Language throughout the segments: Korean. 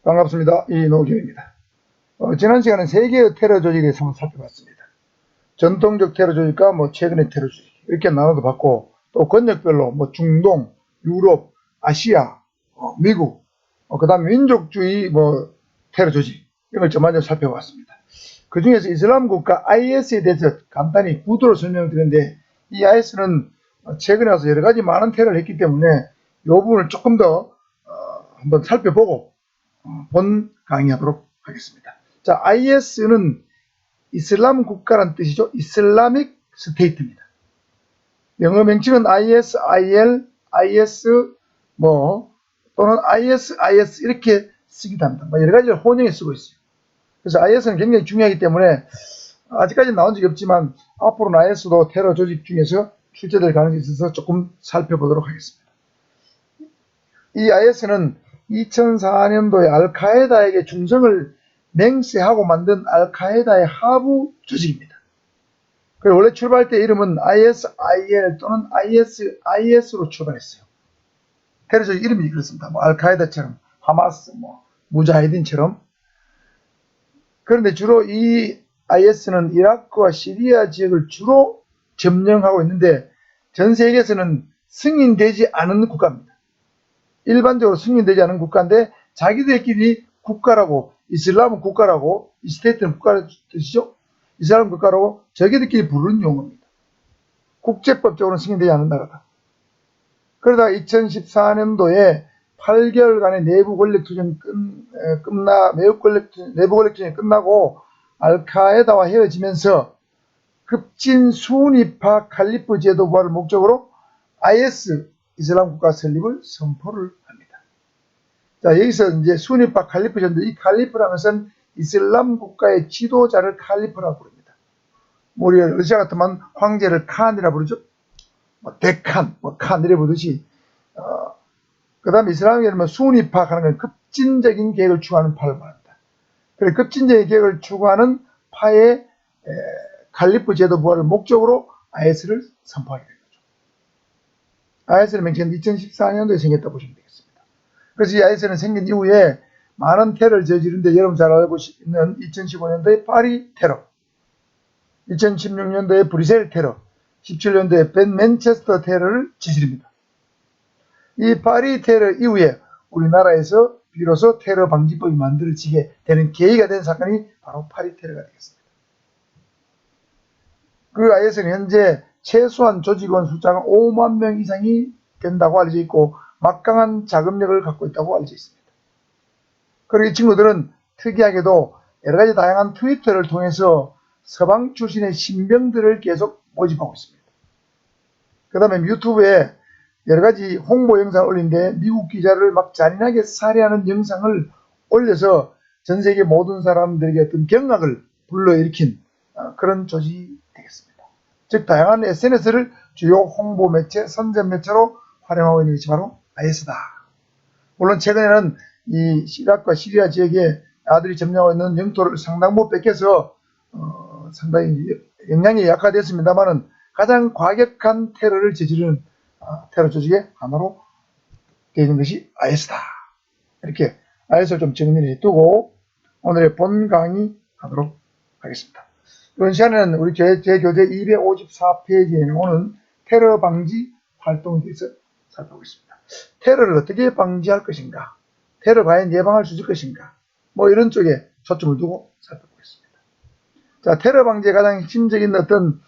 반갑습니다. 이노경입니다. 지난 시간에 세 개의 테러 조직에 대해서 한번 살펴봤습니다. 전통적 테러 조직과 최근의 테러 조직 이렇게 나눠도 봤고, 또 권역별로 중동, 유럽, 아시아, 미국, 그 다음에 민족주의 테러 조직 이런 걸 전반적으로 살펴봤습니다. 그 중에서 이슬람 국가 IS에 대해서 간단히 구도로 설명을 드렸는데, 이 IS는 최근에 와서 여러 가지 많은 테러를 했기 때문에 이 부분을 조금 더 한번 살펴보고 본 강의하도록 하겠습니다. 자, IS는 이슬람 국가란 뜻이죠. 이슬라믹 스테이트입니다. 영어 명칭은 ISIL, IS 또는 ISIS 이렇게 쓰기도 합니다. 여러 가지를 혼용해 쓰고 있어요. 그래서 IS는 굉장히 중요하기 때문에 아직까지 나온 적이 없지만 앞으로는 IS도 테러 조직 중에서 출제될 가능성이 있어서 조금 살펴보도록 하겠습니다. 이 IS는 2004년도에 알카에다에게 중성을 맹세하고 만든 알카에다의 하부 조직입니다. 그리고 원래 출발할 때 이름은 ISIL 또는 ISIS로 출발했어요. 테러 조직 이름이 그렇습니다. 알카에다처럼, 하마스, 무자히딘처럼. 그런데 주로 이 IS는 이라크와 시리아 지역을 주로 점령하고 있는데 전 세계에서는 승인되지 않은 국가입니다. 일반적으로 승인되지 않은 국가인데 자기들끼리 국가라고, 이슬람은 국가라고, 이 스테이트는 국가라는 뜻이죠. 이슬람 국가라고 자기들끼리 부르는 용어입니다. 국제법적으로는 승인되지 않은 나라다. 그러다가 2014년도에 8개월간의 내부 권력투쟁이 내부 권력투쟁이 끝나고 알카에다와 헤어지면서 급진 순위파 칼리프 제도 부활을 목적으로 IS 이슬람 국가 설립을 선포를 합니다. 자, 여기서 이제 순위파 칼리프 제도, 이 칼리프라는 것은 이슬람 국가의 지도자를 칼리프라고 부릅니다. 우리 러시아 같으면 황제를 칸이라 부르죠. 데칸, 칸 이래 부르듯이. 그 다음에 이슬람에는 순위파 하는 건 급진적인 계획을 추구하는 파를 말합니다. 그래서 급진적인 계획을 추구하는 파의 칼리프 제도 부활을 목적으로 IS를 선포하게 됩니다. IS는 맹세는 2014년도에 생겼다고 보시면 되겠습니다. 그래서 이 IS는 생긴 이후에 많은 테러를 저지르는데 여러분 잘 알고 있는 2015년도에 파리 테러, 2016년도에 브뤼셀 테러, 17년도에 맨체스터 테러를 저지릅니다. 이 파리 테러 이후에 우리나라에서 비로소 테러 방지법이 만들어지게 되는 계기가 된 사건이 바로 파리 테러가 되겠습니다. 그 IS는 현재 최소한 조직원 숫자가 5만 명 이상이 된다고 알려져 있고 막강한 자금력을 갖고 있다고 알려져 있습니다. 그리고 이 친구들은 특이하게도 여러가지 다양한 트위터를 통해서 서방 출신의 신병들을 계속 모집하고 있습니다. 그 다음에 유튜브에 여러가지 홍보 영상을 올리는데 미국 기자를 막 잔인하게 살해하는 영상을 올려서 전세계 모든 사람들에게 어떤 경악을 불러일으킨 그런 조직이 되겠습니다. 즉 다양한 SNS를 주요 홍보 매체, 선전 매체로 활용하고 있는 것이 바로 IS다. 물론 최근에는 이 이라크와 시리아 지역에 아들이 점령하고 있는 영토를 상당 부분 뺏겨서 상당히 영향이 약화됐습니다만은 가장 과격한 테러를 저지르는 테러 조직의 하나로 되어 있는 것이 IS다. 이렇게 IS를 좀 정리해 두고 오늘의 본 강의 하도록 하겠습니다. 이번 시간에는 우리 제 교재 254페이지에 나오는 테러 방지 활동에 대해서 살펴보겠습니다. 테러를 어떻게 방지할 것인가, 테러 과연 예방할 수 있을 것인가, 이런 쪽에 초점을 두고 살펴보겠습니다. 자, 테러 방지의 가장 핵심적인 어떤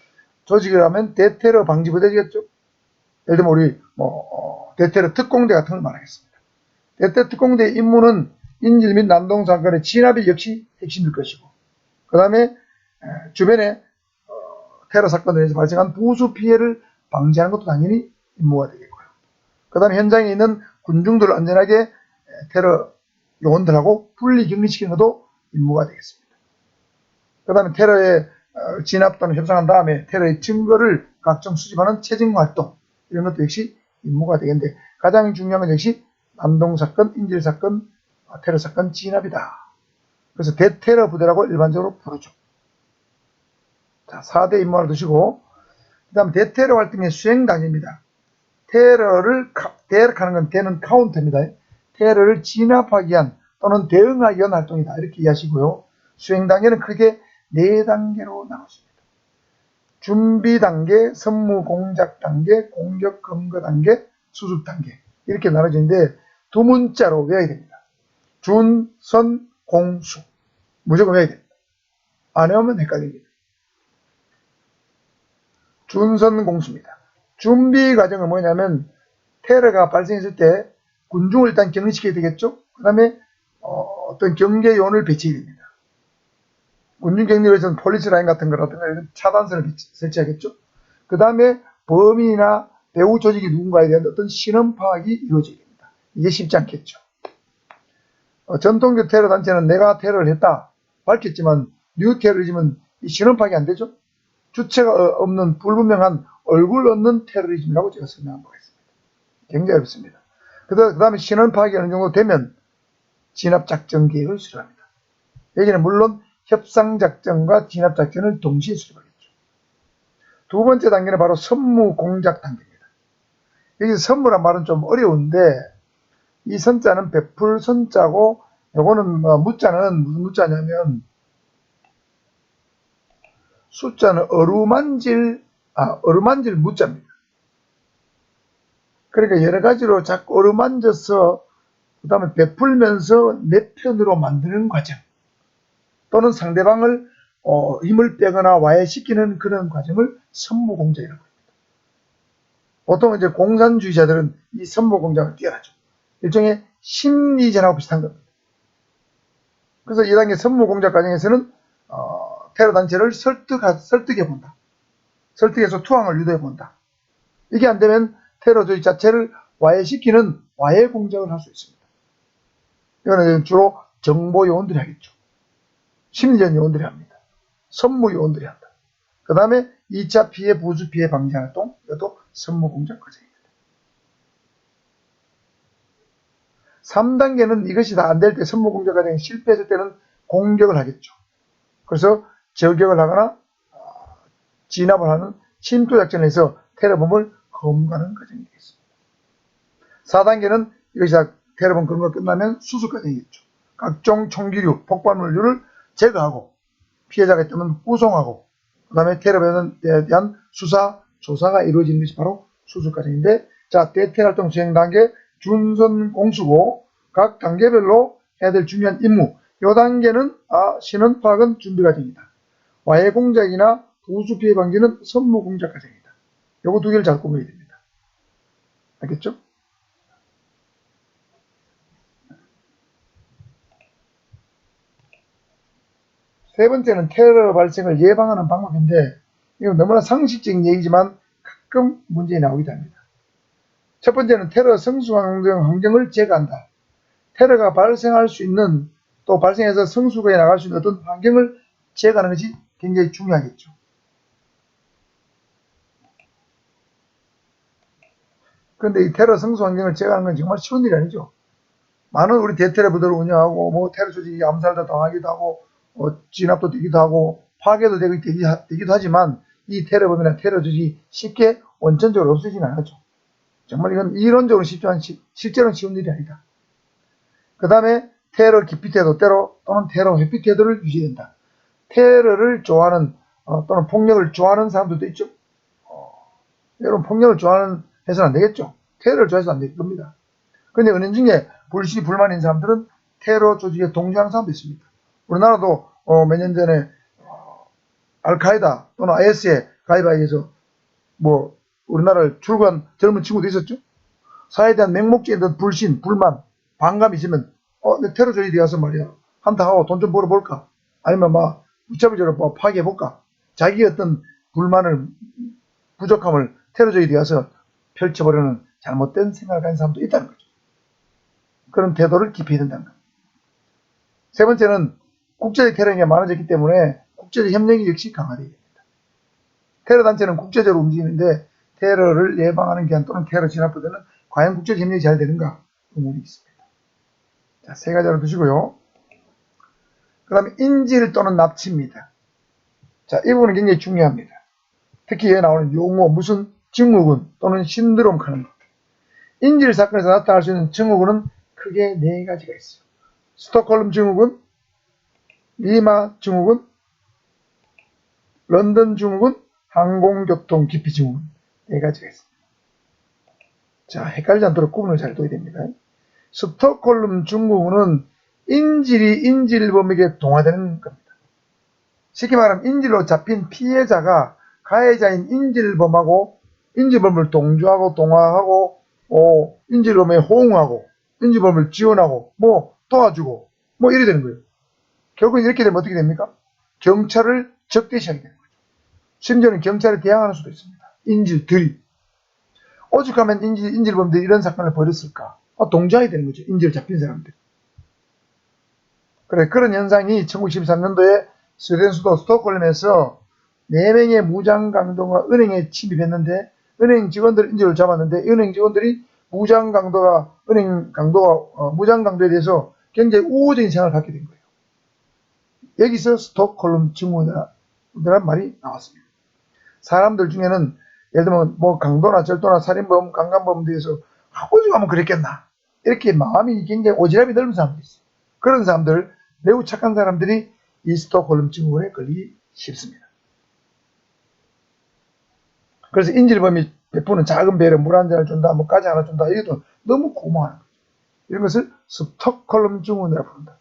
조직이라면 대테러 방지부대겠죠. 예를 들면 우리 대테러 특공대 같은 걸 말하겠습니다. 대테러 특공대의 임무는 인질 및 난동 사건의 진압이 역시 핵심일 것이고, 그 다음에 주변에 테러 사건에서 발생한 부수 피해를 방지하는 것도 당연히 임무가 되겠고요. 그 다음에 현장에 있는 군중들을 안전하게 테러 요원들하고 분리 격리시키는 것도 임무가 되겠습니다. 그 다음에 테러에 진압 또는 협상한 다음에 테러의 증거를 각종 수집하는 체증 활동, 이런 것도 역시 임무가 되겠는데 가장 중요한 건 역시 난동사건, 인질사건, 테러사건 진압이다. 그래서 대테러 부대라고 일반적으로 부르죠. 자, 4대 임무를 두시고, 그 다음 대테러 활동의 수행 단계입니다. 테러를 대하는 건 대는 카운터입니다. 테러를 진압하기 위한 또는 대응하기 위한 활동이다. 이렇게 이해하시고요. 수행 단계는 크게 4단계로 나눴습니다. 준비 단계, 선무 공작 단계, 공격 검거 단계, 수습 단계 이렇게 나눠지는데 두 문자로 외워야 됩니다. 준, 선, 공, 수 무조건 외워야 됩니다. 안 외우면 헷갈립니다. 준선 공수입니다. 준비 과정은 뭐냐면 테러가 발생했을 때 군중을 일단 격리시켜야 되겠죠. 그 다음에 어떤 경계 요원을 배치해야 됩니다. 군중 격리를 위해서는 폴리스 라인 같은 거라든가 이런 차단선을 설치하겠죠. 그 다음에 범인이나 배후 조직이 누군가에 대한 어떤 신원 파악이 이루어져야 됩니다. 이게 쉽지 않겠죠. 전통적 테러 단체는 내가 테러를 했다 밝혔지만 뉴 테러리즘은 이 신원 파악이 안 되죠. 주체가 없는 불분명한 얼굴 없는 테러리즘이라고 제가 설명한 바가 있습니다. 굉장히 어렵습니다. 그 다음에 신원 파악이 어느 정도 되면 진압작전 계획을 수립합니다. 여기는 물론 협상작전과 진압작전을 동시에 수립하겠죠. 두 번째 단계는 바로 선무공작 단계입니다. 여기서 선무란 말은 좀 어려운데 이 선자는 베풀 선자고 요거는 무자는 무슨 무자냐면 숫자는 어루만질 무자입니다. 그러니까 여러 가지로 자꾸 어루만져서 그 다음에 베풀면서 내 편으로 만드는 과정 또는 상대방을 힘을 빼거나 와해시키는 그런 과정을 선무공작이라고 합니다. 보통 이제 공산주의자들은 이 선무공작을 뛰어나죠. 일종의 심리전하고 비슷한 겁니다. 그래서 2단계 선무공작 과정에서는 테러 단체를 설득해 본다. 설득해서 투항을 유도해 본다. 이게 안 되면 테러 조직 자체를 와해시키는 와해 공작을 할 수 있습니다. 이거는 주로 정보 요원들이 하겠죠. 심리전 요원들이 합니다. 선무 요원들이 한다. 그 다음에 2차 피해, 부수 피해 방지 활동, 이것도 선무 공작 과정입니다. 3단계는 이것이 다 안 될 때 선무 공작 과정이 실패했을 때는 공격을 하겠죠. 그래서 저격을 하거나 진압을 하는 침투 작전을 해서 테러범을 검거하는 과정이 되겠습니다. 4단계는 이것이 다 테러범 검거가 끝나면 수습 과정이겠죠. 각종 총기류, 폭발물류를 제거하고 피해자가 있다면 후송하고 그 다음에 테러범에 대한 수사, 조사가 이루어지는 것이 바로 수습 과정인데 자, 대테러 활동 수행 단계 준선 공수고 각 단계별로 해야 될 중요한 임무 이 단계는 신원 파악은 준비 과정이다. 와해 공작이나 부수 피해 방지는 선무 공작 과정이다. 요거 두 개를 잘 구분해야 됩니다. 알겠죠? 세 번째는 테러 발생을 예방하는 방법인데 이건 너무나 상식적인 얘기지만 가끔 문제 나오기도 합니다. 첫 번째는 테러 성수 환경을 제거한다. 테러가 발생할 수 있는 또 발생해서 성수가 나갈 수 있는 어떤 환경을 제거하는 것이 굉장히 중요하겠죠. 그런데 이 테러 성수 환경을 제거하는 건 정말 쉬운 일이 아니죠. 많은 우리 대테러 부대를 운영하고 뭐 테러 조직이 암살도 당하기도 하고 진압도 되기도 하고 파괴도 되기도 하지만 이 테러범이나 테러 조직이 쉽게 원천적으로 없어지진 않았죠. 정말 이건 이론적으로 쉽지만 실제로는 쉬운 일이 아니다. 그 다음에 테러 기피 태도 또는 테러 회피 태도를 유지된다. 테러를 좋아하는 또는 폭력을 좋아하는 사람들도 있죠. 여러분 폭력을 좋아하는 해서는 안 되겠죠. 테러를 좋아해서 안 될 겁니다. 그런데 은연중에 불시 불만인 사람들은 테러 조직에 동조하는 사람도 있습니다. 우리나라도 몇 년 전에 알카에다 또는 IS에 가입하기 위해서 뭐 우리나라를 출국한 젊은 친구도 있었죠. 사회에 대한 맹목적인 불신, 불만, 반감이 있으면 내 테러 조직에 가서 말이야 한타하고 돈 좀 벌어볼까? 아니면 막 무차별적으로 파괴해볼까? 자기 어떤 불만을 부족함을 테러 조직에 가서 펼쳐버리는 잘못된 생각을 가진 사람도 있다는 거죠. 그런 태도를 기피해야 된다는 겁니다. 세 번째는 국제적 테러가 많아졌기 때문에 국제적 협력이 역시 강화되어야 됩니다. 테러 단체는 국제적으로 움직이는데 테러를 예방하는 기한 또는 테러 진압부대는 과연 국제적 협력이 잘 되는가 의문이 있습니다. 자, 세 가지로 두시고요. 그 다음에 인질 또는 납치입니다. 자, 이 부분은 굉장히 중요합니다. 특히 여기 나오는 용어, 무슨 증후군 또는 신드롬 하는 것. 인질 사건에서 나타날 수 있는 증후군은 크게 네 가지가 있어요. 스톡홀름 증후군, 리마 증후군, 런던 증후군, 항공교통 기피 증후군 4가지가 있습니다. 자, 헷갈리지 않도록 구분을 잘 둬야 됩니다. 스톡홀름 증후군은 인질이 인질범에게 동화되는 겁니다. 쉽게 말하면 인질로 잡힌 피해자가 가해자인 인질범하고 인질범을 동조하고 동화하고 인질범에 호응하고 인질범을 지원하고 뭐 도와주고 뭐 이래 되는 거예요. 결국 이렇게 되면 어떻게 됩니까? 경찰을 적대시하게 되는 거죠. 심지어는 경찰을 대항하는 수도 있습니다. 인질들이. 오죽하면 인질범들이 이런 사건을 벌였을까? 동조하게 되는 거죠. 인질 잡힌 사람들. 그래, 그런 현상이 1913년도에 스웨덴 수도 스톡홀름에서 4명의 무장강도가 은행에 침입했는데 은행 직원들 인질을 잡았는데 은행 직원들이 무장강도에 대해서 굉장히 우호적인 생각을 갖게 된 거예요. 여기서 스톡홀름 증후군이라는 말이 나왔습니다. 사람들 중에는 예를 들면 뭐 강도나 절도나 살인범, 강간범에 대해서 오죽하면 그랬겠나 이렇게 마음이 굉장히 오지랖이 넓은 사람들이 있어요. 그런 사람들, 매우 착한 사람들이 이 스톡홀름 증후군에 걸리기 쉽습니다. 그래서 인질범이 베푸는 작은 배려, 물 한 잔을 준다, 뭐 까지 하나 준다, 이것도 너무 고마워하는 거죠. 이런 것을 스톡홀름 증후군이라고 부른다.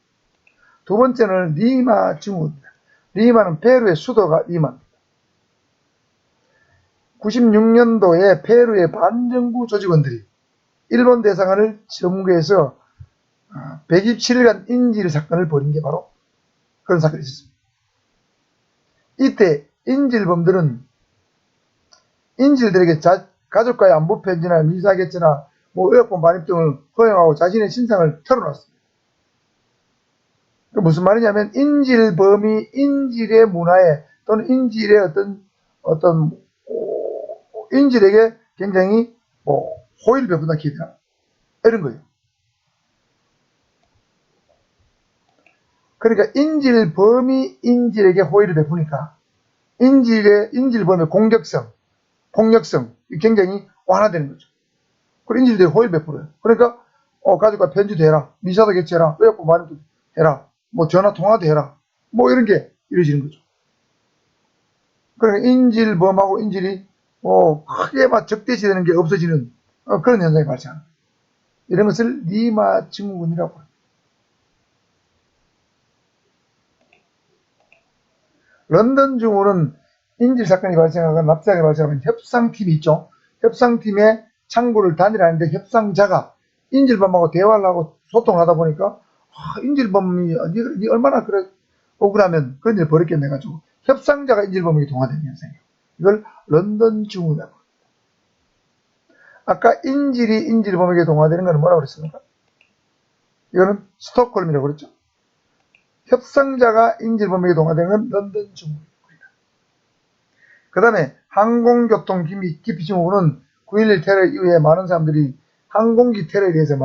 두 번째는 리마 증후군입니다. 리마는 페루의 수도가 리마입니다. 96년도에 페루의 반정부 조직원들이 일본 대사관을 점거해서 127일간 인질 사건을 벌인 게 바로 그런 사건이 있었습니다. 이때 인질범들은 인질들에게 가족과의 안부 편지나 미사개체나 뭐 의약품 반입 등을 허용하고 자신의 신상을 털어놨습니다. 무슨 말이냐면 인질범이 인질의 문화에 또는 인질의 어떤 인질에게 굉장히 호의를 베푼다 기대나 이런 거예요. 그러니까 인질범이 인질에게 호의를 베푸니까 인질범의 공격성, 폭력성 굉장히 완화되는 거죠. 그리고 인질들이 호의를 베풀어요. 그러니까 가족과 편지도 해라, 미사도 개최해라, 의약품 반입도 해라, 뭐 전화 통화도 해라, 뭐 이런 게 이루어지는 거죠. 그러니까 인질범하고 인질이 크게 막 적대시되는 게 없어지는 그런 현상이 발생합니다. 이런 것을 리마 증후군이라고 합니다. 런던 증후군은 인질 사건이 발생하거나 납치사건이 발생하면 협상팀이 있죠. 협상팀의 창구를 단일하는데 협상자가 인질범하고 대화를 하고 소통을 하다 보니까 인질범이 니 얼마나 그래 억울하면 그런 일을 벌였겠네 가지고 협상자가 인질범에게 동화되는 현상이에요. 이걸 런던 증후군이라고 합니다. 아까 인질이 인질범에게 동화되는 건 뭐라고 그랬습니까? 이거는 스톡홀름이라고 그랬죠. 협상자가 인질범에게 동화되는 건 런던 증후군입니다. 그 다음에 항공교통 기피 증후군은 9.11 테러 이후에 많은 사람들이 항공기 테러에 대해서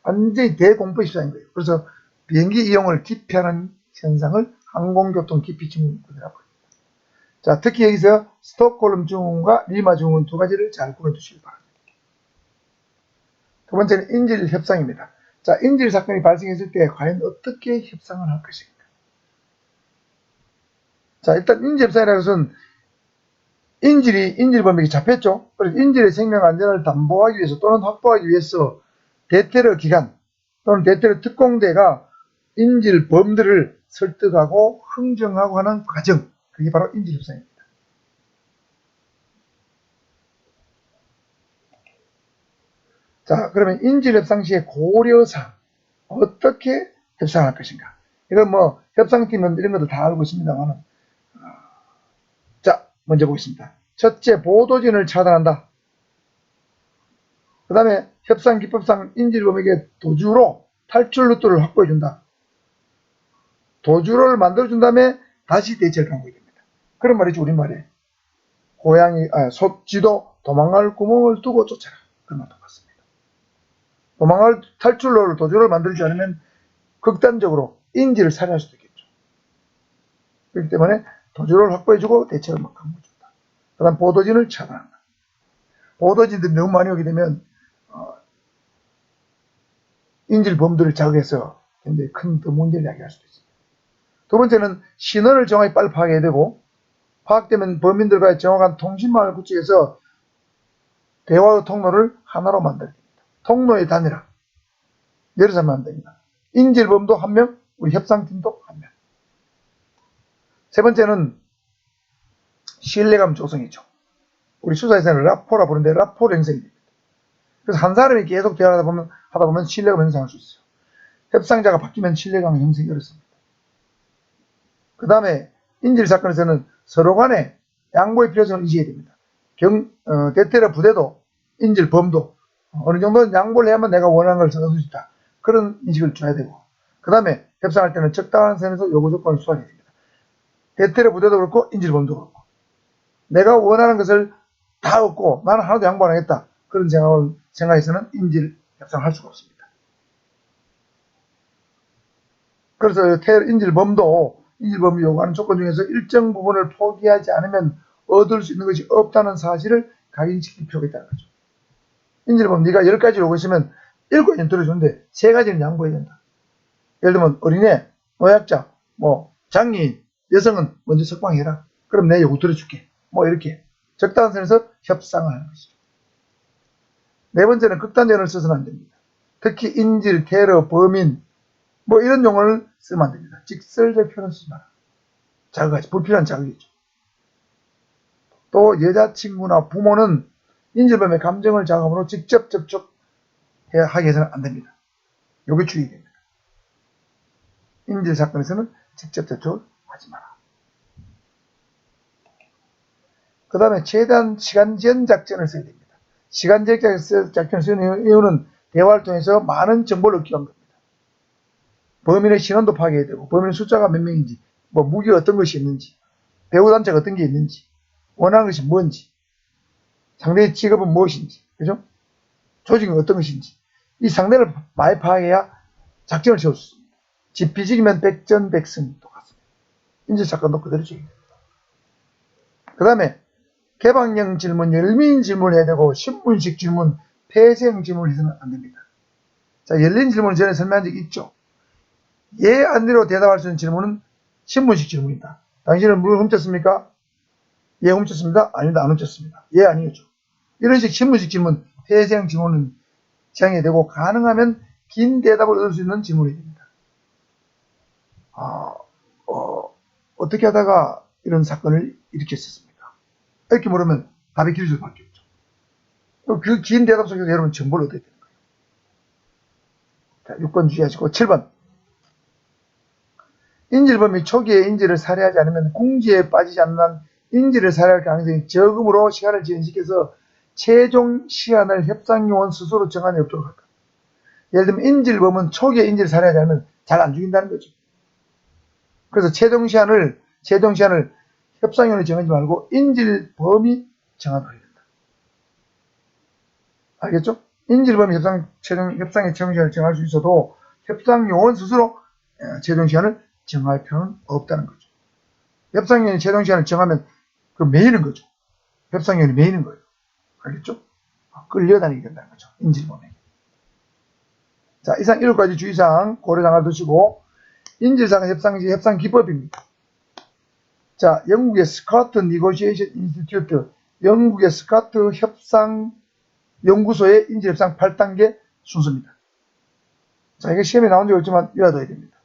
완전히 대공포에 시작한 거예요. 그래서 비행기 이용을 기피하는 현상을 항공교통 기피 증후군이라고 합니다. 자, 특히 여기서 스톡홀름 증후군과 리마 증후군 두 가지를 잘 구분해두시기 바랍니다. 두 번째는 인질 협상입니다. 자, 인질 사건이 발생했을 때 과연 어떻게 협상을 할 것인가? 자, 일단 인질 협상이라는 것은 인질이 인질범에게 잡혔죠. 그래서 인질의 생명 안전을 담보하기 위해서 또는 확보하기 위해서 대테러 기관 또는 대테러 특공대가 인질범들을 설득하고 흥정하고 하는 과정, 그게 바로 인질 협상입니다. 자, 그러면 인질 협상 시의 고려사항, 어떻게 협상할 것인가? 이건 뭐 협상팀은 이런 것들 다 알고 있습니다만, 자, 먼저 보겠습니다. 첫째, 보도진을 차단한다. 그 다음에 협상기법상 인질범에게 도주로 탈출 루트를 확보해준다. 도주로를 만들어준 다음에 다시 대체를 강구해야 됩니다. 그런 말이죠, 우리말에. 쥐도 도망갈 구멍을 두고 쫓아라. 그런 말 똑같습니다. 도망갈 탈출로를 도주로를 만들지 않으면 극단적으로 인질을 살해할 수도 있겠죠. 그렇기 때문에 도주로를 확보해주고 대체를 막 강구해준다. 그 다음 보도진을 차단한다. 보도진들이 너무 많이 오게 되면 인질범들을 자극해서 굉장히 큰 더 문제를 야기할 수도 있습니다. 두 번째는 신원을 정확히 빨리 파악해야 되고, 파악되면 범인들과의 정확한 통신망을 구축해서 대화의 통로를 하나로 만들어야 됩니다. 통로의 단일화. 여러 사람 안 됩니다. 인질범도 한 명, 우리 협상팀도 한 명. 세 번째는 신뢰감 조성이죠. 우리 수사에서는 라포라 부르는데 라포를 형성이 됩니다. 그래서 한 사람이 계속 대화하다 보면 신뢰감 형성할 수 있어요. 협상자가 바뀌면 신뢰감 형성이 어렵습니다. 그 다음에 인질 사건에서는 서로 간에 양보의 필요성을 인식해야 됩니다. 대테러 부대도 인질범도 어느 정도는 양보를 해야만 내가 원하는 걸 얻을 수 있다. 그런 인식을 줘야 되고, 그 다음에 협상할 때는 적당한 선에서 요구 조건을 수반해야 됩니다. 대테러 부대도 그렇고 인질범도 그렇고, 내가 원하는 것을 다 얻고 나는 하나도 양보 안 하겠다. 그런 생각에서는 인질 협상을 할 수가 없습니다. 그래서 인질범이 요구하는 조건 중에서 일정 부분을 포기하지 않으면 얻을 수 있는 것이 없다는 사실을 각인시킬 필요가 있다는 거죠. 인질범, 네가 10가지를 요구했으면 7가지는 들어주는데 3가지는 양보해야 된다. 예를 들면 어린애, 노약자, 장애인, 여성은 먼저 석방해라. 그럼 내 요구 들어줄게. 이렇게 적당한 선에서 협상을 하는 것이죠. 네 번째는 극단적으로 써서는 안 됩니다. 특히 인질, 테러, 범인 이런 용어를 쓰면 안 됩니다. 직설적 표현을 쓰지 마라. 자극하지, 불필요한 자극이죠. 또 여자친구나 부모는 인질범의 감정을 자극함으로 직접 접촉하게 해서는 안 됩니다. 요게 주의됩니다. 인질 사건에서는 직접 접촉을 하지 마라. 그 다음에 최대한 시간제한 작전을 써야 됩니다. 시간제한 작전을 쓰는 이유는 대화를 통해서 많은 정보를 얻기 위한 겁니다. 범인의 신원도 파악해야 되고, 범인의 숫자가 몇 명인지, 무기가 어떤 것이 있는지, 배후단체가 어떤 게 있는지, 원하는 것이 뭔지, 상대의 직업은 무엇인지, 그죠? 조직은 어떤 것인지, 이 상대를 많이 파악해야 작전을 세울 수 있습니다. 지피지기면 백전백승 똑같습니다. 인질사건도 그대로 적용됩니다. 그 다음에 개방형 질문, 열린 질문을 해야 되고, 신문식 질문, 폐쇄형 질문을 해서는 안 됩니다. 자, 열린 질문을 전에 설명한 적이 있죠. 예, 아니로 대답할 수 있는 질문은 신문식 질문입니다. 당신은 물을 훔쳤습니까? 예, 훔쳤습니다. 아닙니다. 안 훔쳤습니다. 예, 아니죠. 이런 식 신문식 질문, 폐쇄형 질문은 지향해야 되고, 가능하면 긴 대답을 얻을 수 있는 질문이 됩니다. 어떻게 하다가 이런 사건을 일으켰었습니까? 이렇게 물으면 답이 길 수밖에 없죠. 그 긴 대답 속에서 여러분 정보를 얻어야 되는 거예요. 자, 6번 주의하시고, 7번. 인질범이 초기에 인질을 살해하지 않으면 궁지에 빠지지 않는 한 인질을 살해할 가능성이 적음으로 시간을 지연시켜서 최종 시한을 협상요원 스스로 정하는 엽도록 할까. 예를 들면 인질범은 초기에 인질을 살해하지 않으면 잘 안 죽인다는 거죠. 그래서 최종 시한을 협상요원이 정하지 말고 인질범이 정하도록 해야 된다. 알겠죠? 인질범이 협상의 최종 시한을 정할 수 있어도 협상요원 스스로 최종 시한을 정할 필요는 없다는 거죠. 협상위원이 최종 시한을 정하면 매이는 거죠. 협상위원이 매이는 거예요. 알겠죠? 끌려다니게 된다는 거죠. 인질범에게. 자, 이상 7가지 주의사항 고려장을 두시고, 인질사건 협상시 협상 기법입니다. 자, 영국의 스카트 니고시에이션 인스티튜트, 영국의 스카트 협상 연구소의 인질협상 8단계 순서입니다. 자, 이게 시험에 나온 적이 없지만 외워둬야 됩니다.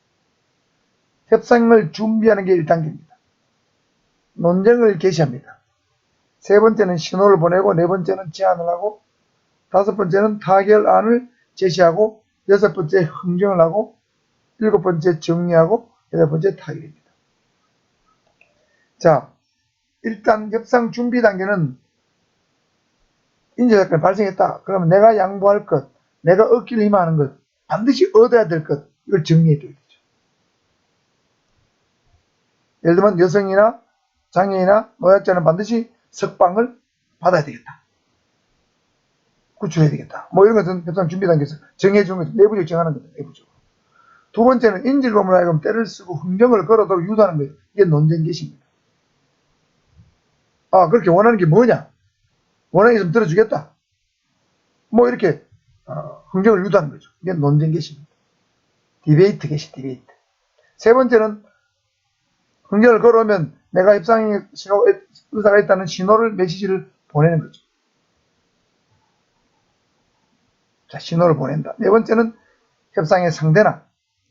협상을 준비하는 게 1단계입니다. 논쟁을 개시합니다. 세 번째는 신호를 보내고, 네 번째는 제안을 하고, 다섯 번째는 타결안을 제시하고, 여섯 번째 흥정을 하고, 일곱 번째 정리하고, 여덟 번째 타결입니다. 자, 일단 협상 준비 단계는 인질사건이 발생했다. 그러면 내가 양보할 것, 내가 얻기를 희망하는 것, 반드시 얻어야 될 것, 이걸 정리해 줘야 되죠. 예를 들면 여성이나 장애인이나 노약자는 반드시 석방을 받아야 되겠다. 구출해야 되겠다. 이런 것은 협상 준비 단계에서 정해주는 거죠. 내부적으로 정하는 거죠. 내부적으로. 두 번째는 인질범을 하여금 때를 쓰고 흥정을 걸어도 유도하는 거예요. 이게 논쟁 개시입니다. 그렇게 원하는 게 뭐냐? 원하는 게 좀 들어주겠다. 이렇게 흥정을 유도하는 거죠. 이게 논쟁 개시입니다. 디베이트 개시, 디베이트. 세 번째는 흥정을 걸어오면 내가 협상에 의사가 있다는 신호를, 메시지를 보내는 거죠. 자, 신호를 보낸다. 네 번째는 협상의 상대나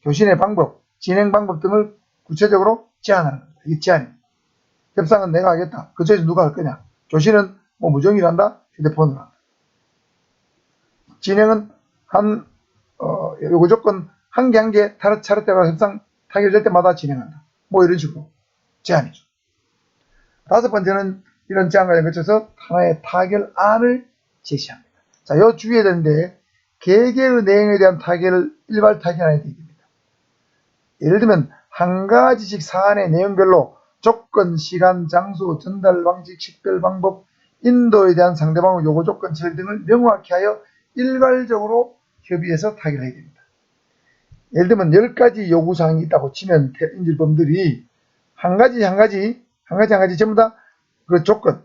교신의 방법, 진행 방법 등을 구체적으로 제안하는 겁니다. 이게 제안입니다. 협상은 내가 하겠다. 그 중에서 누가 할 거냐? 교신은 뭐 무정의를 한다? 휴대폰으로 한다. 진행은 요구 조건 한 개 한 개 차례대로 협상 타결될 때마다 진행한다. 뭐 이런 식으로 제안이죠. 다섯 번째는 이런 제안과에 거쳐서 하나의 타결안을 제시합니다. 자, 요 주의해야 되는데 계획의 내용에 대한 타결을 일괄 타결안이 되게 됩니다. 예를 들면 한 가지씩 사안의 내용별로 조건, 시간, 장소, 전달 방식, 식별 방법, 인도에 대한 상대방의 요구 조건 처리 등을 명확히 하여 일괄적으로 협의해서 타결해야 됩니다. 예를 들면 10가지 요구사항이 있다고 치면 인질범들이 한 가지 전부 다 그 조건,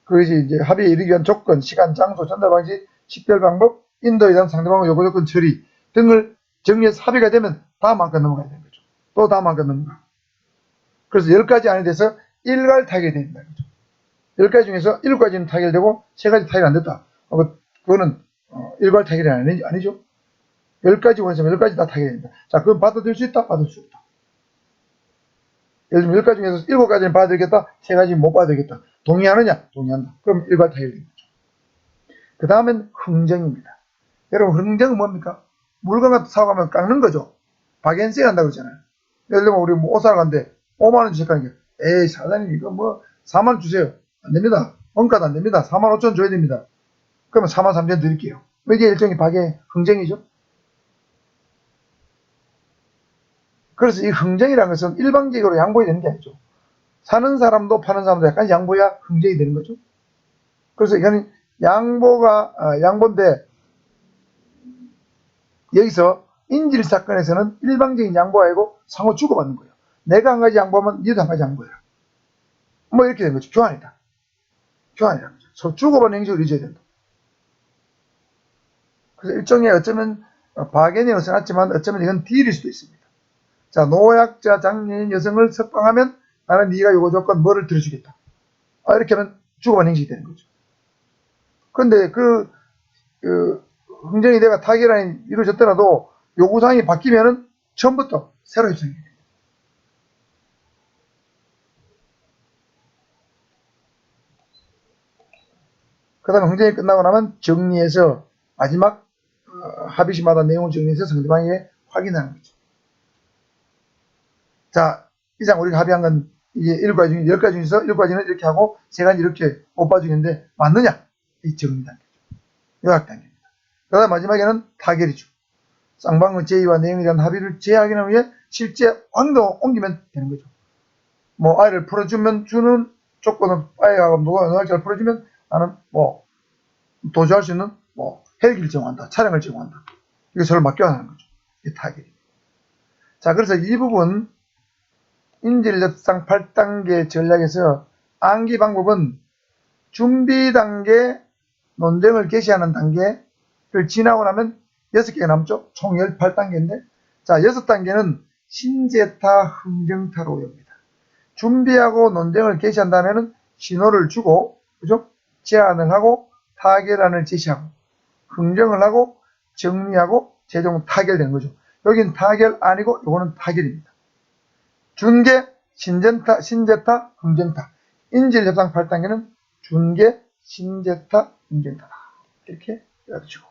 그것이 이제 합의에 이르기 위한 조건, 시간, 장소, 전달 방식, 식별 방법, 인도에 대한 상대방의 요구 조건 처리 등을 정리해서 합의가 되면 다음 안건 넘어가야 되는 거죠. 또 다음 안건 넘어가고. 그래서 10가지 안에 대해서 일괄 타결이 된다는 거죠. 10가지 중에서 7가지는 타결되고 3가지 타결 안 됐다. 그거는 일괄 타결이 아니죠. 10가지 원했으면 10가지 다 타결이 된다. 자, 그럼 받아들일 수 있다? 받을 수 없다. 예를 들면 10가지 중에서 7가지는 받아들이겠다, 3가지는 못 받아들이겠다. 동의하느냐? 동의한다. 그럼 일괄 타결이 되는 거죠. 그 다음엔 흥정입니다. 여러분, 흥정은 뭡니까? 물건 같은 사가면 깎는 거죠. 박앤세 한다고 그러잖아요. 예를 들면 우리 옷 사러 갔는데 5만원 주셨다는 게, 에이, 사장님 이거 뭐 4만원 주세요. 안 됩니다. 원가도 안 됩니다. 4만 5천 줘야 됩니다. 그러면 4만 3천 드릴게요. 이게 일종의 박의 흥정이죠. 그래서 이 흥정이라는 것은 일방적으로 양보해야 되는 게 아니죠. 사는 사람도 파는 사람도 약간 양보해야 흥정이 되는 거죠. 그래서 이거는 양보인데, 여기서 인질 사건에서는 일방적인 양보가 아니고 상호 주고받는 거예요. 내가 한 가지 양보하면 니도 한 가지 양보해라. 뭐 이렇게 된 거죠. 교환이다. 교환이라는 거죠. 서로 주고받는 행식을 유지해야 된다. 그래서 일종의 어쩌면 박앤이라고 써놨지만 어쩌면 이건 딜일 수도 있습니다. 자, 노약자, 장애인, 여성을 석방하면 나는 네가 요구 조건 뭐를 들어주겠다. 이렇게 하면 주고받는 행식이 되는 거죠. 그런데 흥정이 내가 타결안이 이루어졌더라도 요구사항이 바뀌면은 처음부터 새로 협상이 됩니다. 그 다음에 흥정이 끝나고 나면 정리해서 마지막 합의시마다 내용을 정리해서 상대방에게 확인하는 거죠. 자, 이상 우리가 합의한 건 이게 7가지 중에 10가지 중에서 7가지는 이렇게 하고 3가지 이렇게 못 봐주겠는데 맞느냐? 이 정리 단계죠. 요약 단계입니다. 그 다음 마지막에는 타결이죠. 쌍방의 제의와 내용에 대한 합의를 재확인한 후에 실제 확인도 옮기면 되는 거죠. 뭐 아이를 풀어주면 주는 조건은 아이가 누가 노약자를 풀어주면 나는 뭐 도주할 수 있는 뭐 헬기를 제공한다, 차량을 제공한다. 이거 서로 맡겨하는 거죠. 이게 타결입니다. 자, 그래서 이 부분 인질협상 8단계 전략에서 암기 방법은 준비 단계, 논쟁을 개시하는 단계를 지나고 나면 6개가 남죠. 총 18단계인데, 자, 6단계는 신제타, 흥정타로 옵니다. 준비하고 논쟁을 개시한 다음에는 신호를 주고, 그죠? 제안을 하고, 타결안을 제시하고, 흥정을 하고, 정리하고, 최종 타결된 거죠. 여긴 타결안이고, 요거는 타결입니다. 준계, 신제타, 흥정타. 인질협상 8단계는 준계, 신제타, 흥정타다. 이렇게 외워주시고.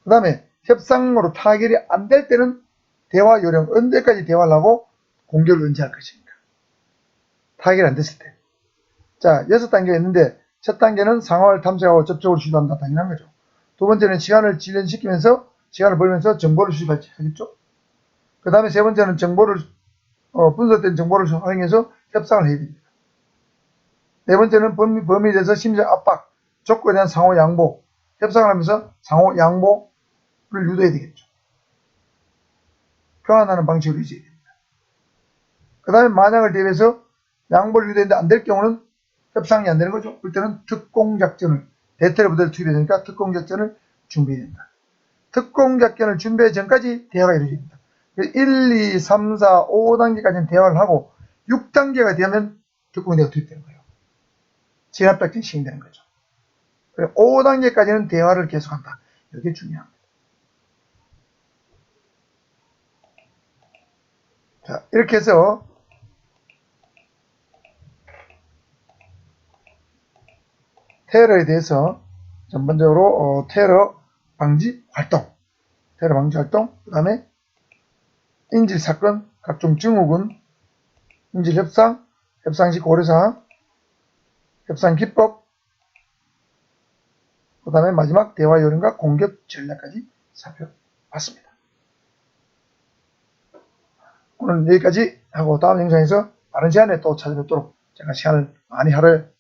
그 다음에 협상으로 타결이 안 될 때는 대화 요령, 언제까지 대화를 하고 공격을 언제 할 것인가. 타결이 안 됐을 때. 자, 6단계가 있는데 첫 단계는 상황을 탐색하고 접촉을 시도한다. 당연한 거죠. 두 번째는 시간을 진행시키면서 시간을 벌면서 정보를 수집하겠죠. 그 다음에 세 번째는 정보를 분석된 정보를 활용해서 협상을 해야 됩니다. 네 번째는 범위에 대해서 심리적 압박, 조건에 대한 상호 양보, 협상을 하면서 상호 양보를 유도해야 되겠죠. 교환하는 방식으로 유지해야 됩니다. 그 다음에 만약을 대비해서 양보를 유도했는데 안 될 경우는 협상이 안 되는 거죠. 그럴 때는 특공작전을, 대테러 부대를 투입해야 되니까 특공작전을 준비해야 된다. 특공작전을 준비하기 전까지 대화가 이루어집니다. 1, 2, 3, 4, 5단계까지는 대화를 하고 6단계가 되면 특공대가 투입되는 거예요. 진압작전이 시행되는 거죠. 5단계까지는 대화를 계속한다. 이게 중요합니다. 자, 이렇게 해서 테러에 대해서 전반적으로 테러 방지 활동, 그 다음에 인질사건, 각종 증후군, 인질협상, 협상시 고려사항, 협상기법, 그 다음에 마지막 대화 요령과 공격 전략까지 살펴봤습니다. 오늘 여기까지 하고 다음 영상에서 다른 시간에 또 찾아뵙도록 제가 시간을 많이 할애해